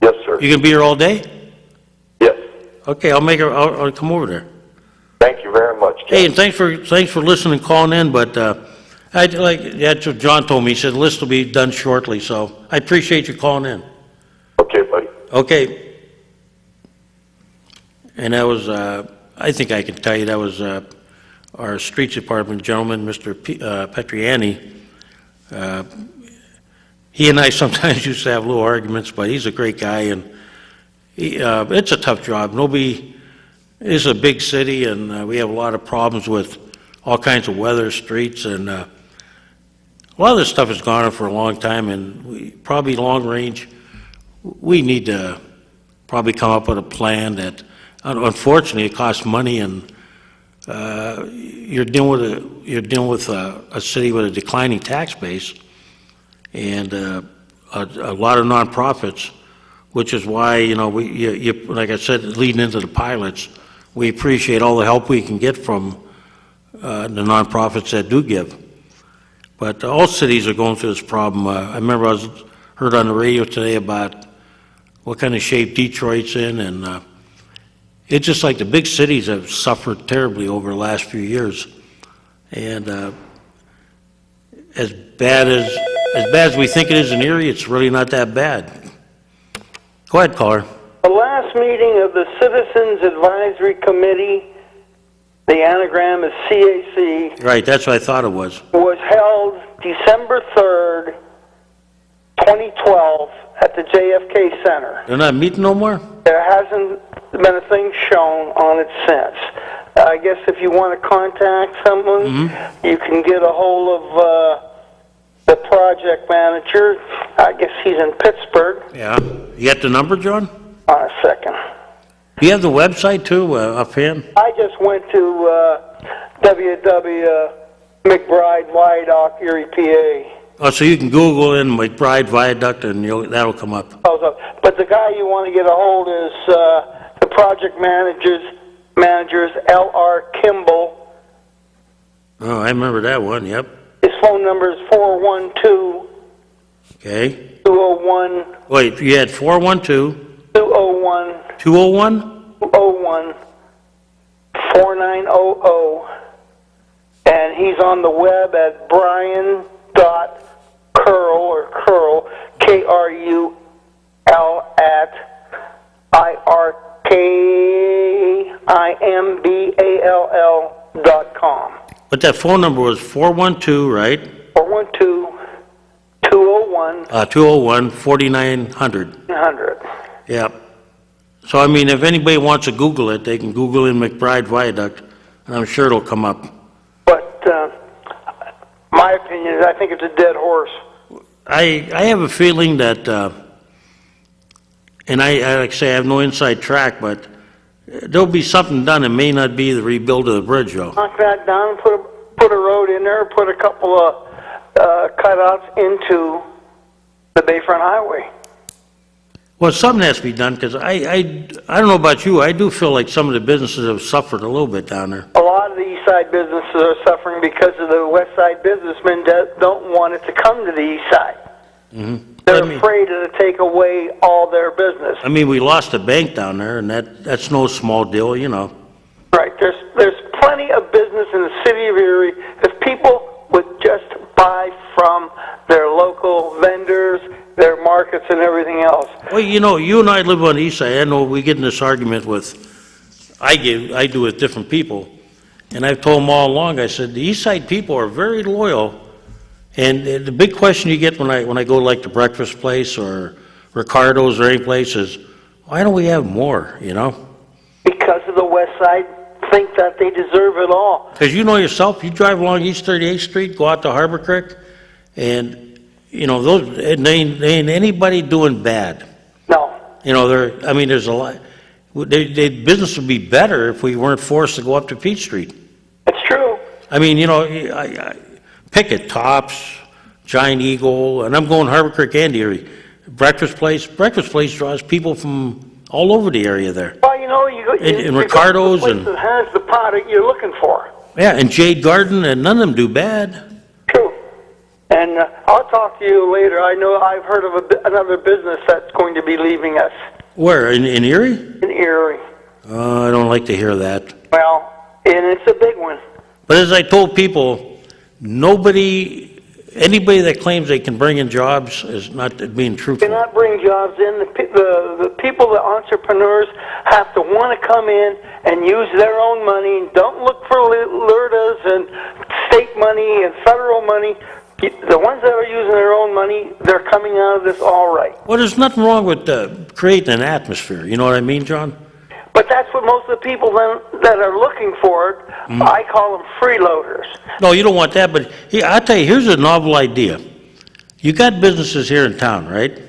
Yes, sir. You gonna be here all day? Yes. Okay, I'll come over there. Thank you very much, Chaz. Hey, and thanks for listening and calling in, but, that's what John told me. He said the list will be done shortly, so I appreciate you calling in. Okay, buddy. Okay. And that was, I think I can tell you, that was our streets department gentleman, Mr. Petriani. He and I sometimes used to have little arguments, but he's a great guy, and it's a tough job. It's a big city, and we have a lot of problems with all kinds of weather, streets, and a lot of this stuff has gone on for a long time, and we probably long range, we need to probably come up with a plan that, unfortunately, it costs money, and you're dealing with a city with a declining tax base, and a lot of nonprofits, which is why like I said, leading into the pilots, we appreciate all the help we can get from the nonprofits that do give. But all cities are going through this problem. I remember I heard on the radio today about what kind of shape Detroit's in, and it's just like the big cities have suffered terribly over the last few years. And as bad as we think it is in Erie, it's really not that bad. Go ahead, caller. The last meeting of the Citizens Advisory Committee, the anagram is CAC, Right, that's what I thought it was. was held December 3rd, 2012, at the JFK Center. They're not meeting no more? There hasn't been a thing shown on it since. I guess if you want to contact someone, you can get a hold of the project manager. I guess he's in Pittsburgh. Yeah. You got the number, John? On a second. Do you have the website too, offhand? I just went to www.McBride Viaduct, Erie, PA. Oh, so you can Google in McBride Viaduct and that'll come up. But the guy you want to get a hold is the project managers L.R. Kimball. Oh, I remember that one, yep. His phone number is 412 Okay. 201 Wait, you had 412 201 201? 201 4900, and he's on the web at Brian.Curl Krul at IRKIMBALL.com. But that phone number was 412, right? 412 201 201 4900. 100. Yep. So, I mean, if anybody wants to Google it, they can Google in McBride Viaduct, and I'm sure it'll come up. But my opinion is I think it's a dead horse. I have a feeling that, and I like I say, I have no inside track, but there'll be something done. It may not be the rebuild of the bridge, though. Knock that down, put a road in there, put a couple of cutouts into the Bayfront Highway. Well, something has to be done, because I don't know about you, I do feel like some of the businesses have suffered a little bit down there. A lot of the east side businesses are suffering because of the west side businessmen that don't want it to come to the east side. They're afraid to take away all their business. I mean, we lost a bank down there, and that's no small deal, you know. Right. There's plenty of business in the city of Erie if people would just buy from their local vendors, their markets, and everything else. Well, you know, you and I live on the east side. I know we get in this argument with, I do with different people, and I've told them all along, I said, the east side people are very loyal, and the big question you get when I go like the breakfast place or Ricardo's or any place is, why don't we have more, you know? Because of the west side think that they deserve it all. Because you know yourself, you drive along East 38th Street, go out to Harbor Creek, and, you know, they ain't anybody doing bad. No. You know, there's a lot. Business would be better if we weren't forced to go up to Peach Street. It's true. I mean, you know, Picket, Tops, Giant Eagle, and I'm going Harbor Creek and Erie. Breakfast place draws people from all over the area there. Well, you know, you Ricardo's go to the place that has the product you're looking for. Yeah, and Jade Garden, and none of them do bad. True. And I'll talk to you later. I know I've heard of another business that's going to be leaving us. Where, in Erie? In Erie. I don't like to hear that. Well, and it's a big one. But as I told people, anybody that claims they can bring in jobs is not being truthful. You cannot bring jobs in. The people, the entrepreneurs, have to want to come in and use their own money. Don't look for LERDAs and state money and federal money. The ones that are using their own money, they're coming out of this all right. Well, there's nothing wrong with creating an atmosphere. You know what I mean, John? But that's what most of the people that are looking for it, I call them freeloaders. No, you don't want that, but I'll tell you, here's a novel idea. You got businesses here in town, right?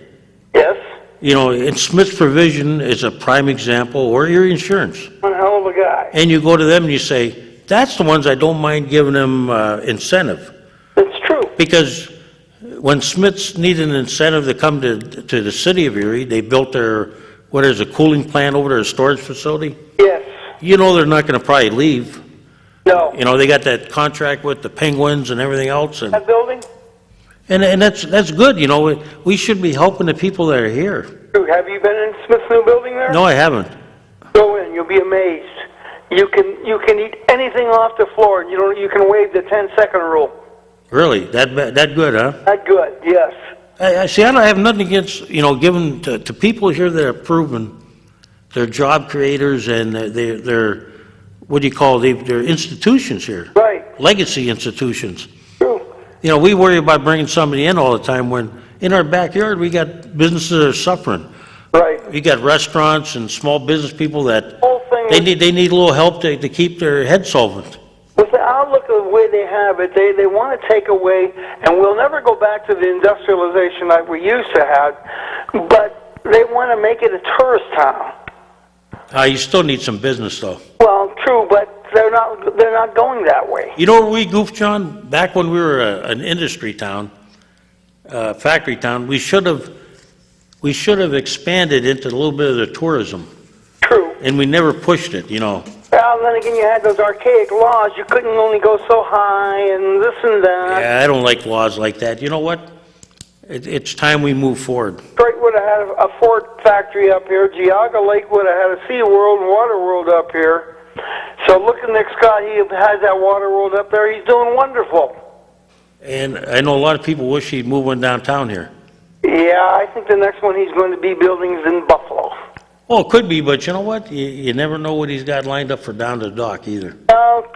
Yes. You know, and Smith's Provision is a prime example, or your insurance. One hell of a guy. And you go to them and you say, that's the ones I don't mind giving them incentive. It's true. Because when Smith's needed an incentive to come to the city of Erie, they built a cooling plant over there, a storage facility. Yes. You know they're not going to probably leave. No. You know, they got that contract with the Penguins and everything else. And that building? And that's good, you know. We should be helping the people that are here. Have you been in Smith's new building there? No, I haven't. Go in, you'll be amazed. You can eat anything off the floor. You can waive the 10-second rule. Really? That good, huh? That good, yes. I see, I don't have nothing against, giving to people here that are proven, they're job creators and they're what do you call it? They're institutions here. Right. Legacy institutions. True. We worry about bringing somebody in all the time when in our backyard we got businesses that are suffering. Right. We got restaurants and small business people that Whole thing they need a little help to keep their head solvent. with the outlook of the way they have it, they want to take away, and we'll never go back to the industrialization like we used to have, but they want to make it a tourist town. You still need some business though. Well, true, but they're not going that way. You know where we goofed, John? Back when we were an industry town, factory town, we should have expanded into a little bit of the tourism. True. And we never pushed it, Well, then again, you had those archaic laws. You couldn't only go so high and this and that. Yeah, I don't like laws like that. You know what? It's time we move forward. Detroit would have had a Ford factory up here. Geauga Lake would have had a SeaWorld and Waterworld up here. So look at Nick Scott. He has that Waterworld up there. He's doing wonderful. And I know a lot of people wish he'd move one downtown here. Yeah, I think the next one he's going to be buildings in Buffalo. Well, it could be, but you know what? You never know what he's got lined up for down the dock either.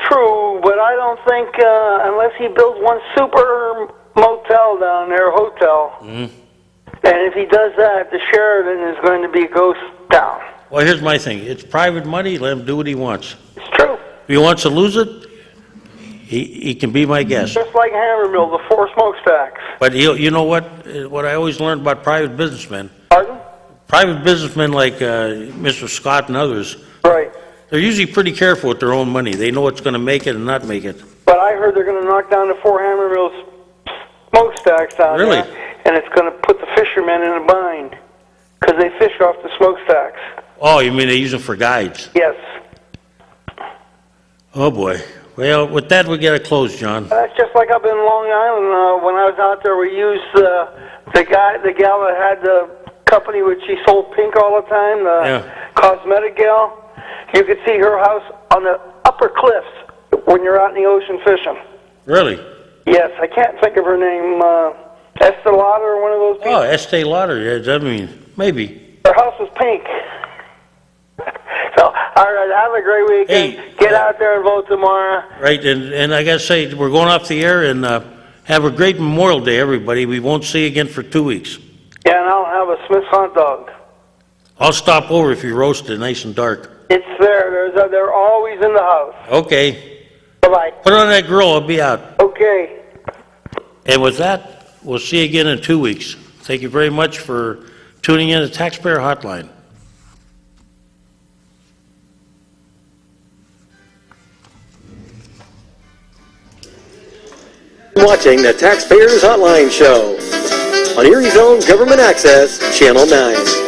True, but I don't think, unless he builds one super motel down there, hotel, and if he does that, the Sheraton is going to be a ghost town. Well, here's my thing. It's private money. Let him do what he wants. It's true. If he wants to lose it, he can be my guest. Just like Hammermill, the 4 smokestacks. But you know what? What I always learned about private businessmen, Pardon? private businessmen like Mr. Scott and others, Right. they're usually pretty careful with their own money. They know what's going to make it and not make it. But I heard they're going to knock down the 4 Hammermills smokestacks down Really? there, and it's going to put the fishermen in a bind because they fish off the smokestacks. Oh, you mean they use them for guides? Yes. Oh, boy. Well, with that, we got to close, John. That's just like up in Long Island. When I was out there, we used the gal that had the company which she sold pink all the time, the cosmetic gal. You could see her house on the upper cliffs when you're out in the ocean fishing. Really? Yes, I can't think of her name. Estelada or one of those people. Oh, Estee Lauder. Yeah, I mean, maybe. Her house was pink. So, all right, have a great weekend. Hey, Get out there and vote tomorrow. Right, and I got to say, we're going off the air, and have a great Memorial Day, everybody. We won't see you again for 2 weeks. Yeah, and I'll have a Smith's hot dog. I'll stop over if you roast it nice and dark. It's there. They're always in the house. Okay. Bye-bye. Put on that grill. I'll be out. Okay. And with that, we'll see you again in 2 weeks. Thank you very much for tuning in to Taxpayer Hotline. Watching the Taxpayers Hotline Show on Erie's own Government Access, Channel 9.